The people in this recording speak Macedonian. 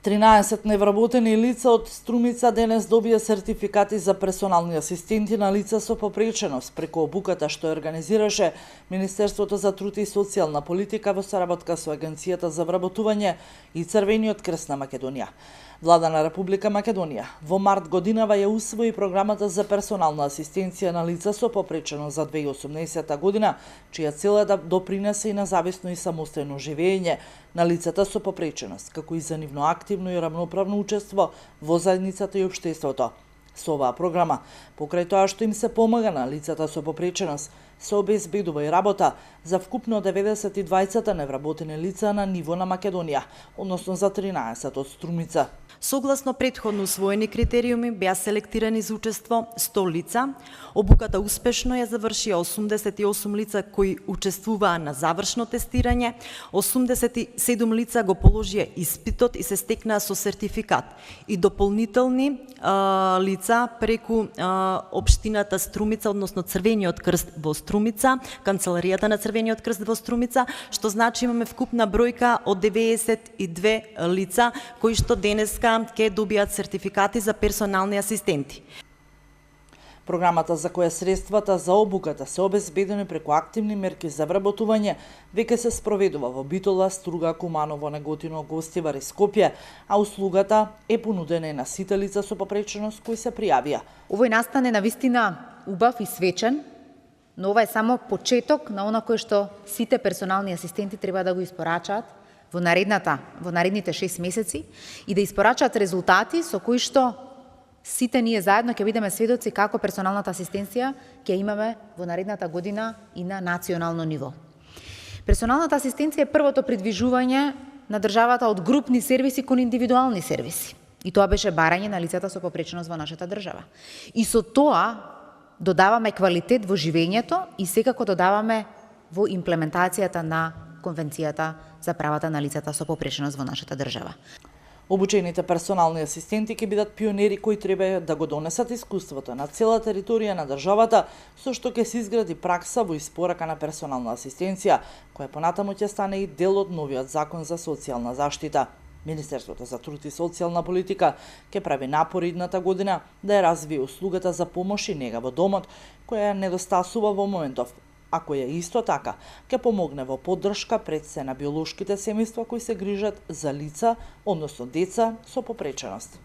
13 невработени лица од Струмица денес добија сертификати за персонални асистенти на лица со попреченост преку обуката што организираше Министерството за труд и социјална политика во соработка со Агенцијата за вработување и Црвениот крст на Македонија. Влада на Република Македонија во март годинава ја усвои програмата за персонална асистенција на лица со попреченост за 2018 година, чија цел е да допринесе и на зависно и самостојно живење на лицата со попреченост, како и за нивно активно и рамноправно учество во заедницата и општеството. Со оваа програма, покрај тоа што им се помага на лицата со попреченост, се обезбедува и работа за вкупно 92 невработени лица на ниво на Македонија, односно за 13 од Струмица. Согласно претходно усвоени критериуми беа селектирани за учество 100 лица. Обуката успешно ја завршија 88 лица кои учествуваа на завршно тестирање, 87 лица го положија испитот и се стекнаа со сертификат и дополнителни лица преку општината Струмица, односно Црвениот крст во Струмица, канцеларијата на Црвениот крст во Струмица, што значи имаме вкупна бројка од 92 лица кои што денеска ќе добијат сертификати за персонални асистенти. Програмата за која средствата за обуката се обезбедени преку активни мерки за вработување веќе се спроведува во Битола, Струга, Куманово, Неготино, Гостивар и Скопје, а услугата е понудена и на сите лица со попреченост кои се пријавија. Овој настане навистина убав и свечен, но ова е само почеток на она кое што сите персонални асистенти треба да го испорачаат во наредните 6 месеци и да испорачаат резултати со кои што сите ние заедно ќе бидеме сведоци како персоналната асистенција ќе имаме во наредната година и на национално ниво. Персоналната асистенција е првото придвижување на државата од групни сервиси кон индивидуални сервиси. И тоа беше барање на лицата со попреченост во нашата држава. И со тоа додаваме квалитет во живењето и секако додаваме во имплементацијата на Конвенцијата за правата на лицата со попреченост во нашата држава. Обучените персонални асистенти ќе бидат пионери кои треба да го донесат искуството на цела територија на државата, со што ќе се изгради пракса во испорака на персонална асистенција, која понатаму ќе стане и дел од новиот закон за социјална заштита. Министерството за труд и социјална политика ќе прави напори идната година да ја развие услугата за помош и нега во домот, која недостасува во моментов, а која исто така ќе помогне во поддршка пред се на биолошките семејства кои се грижат за лица, односно деца со попреченост.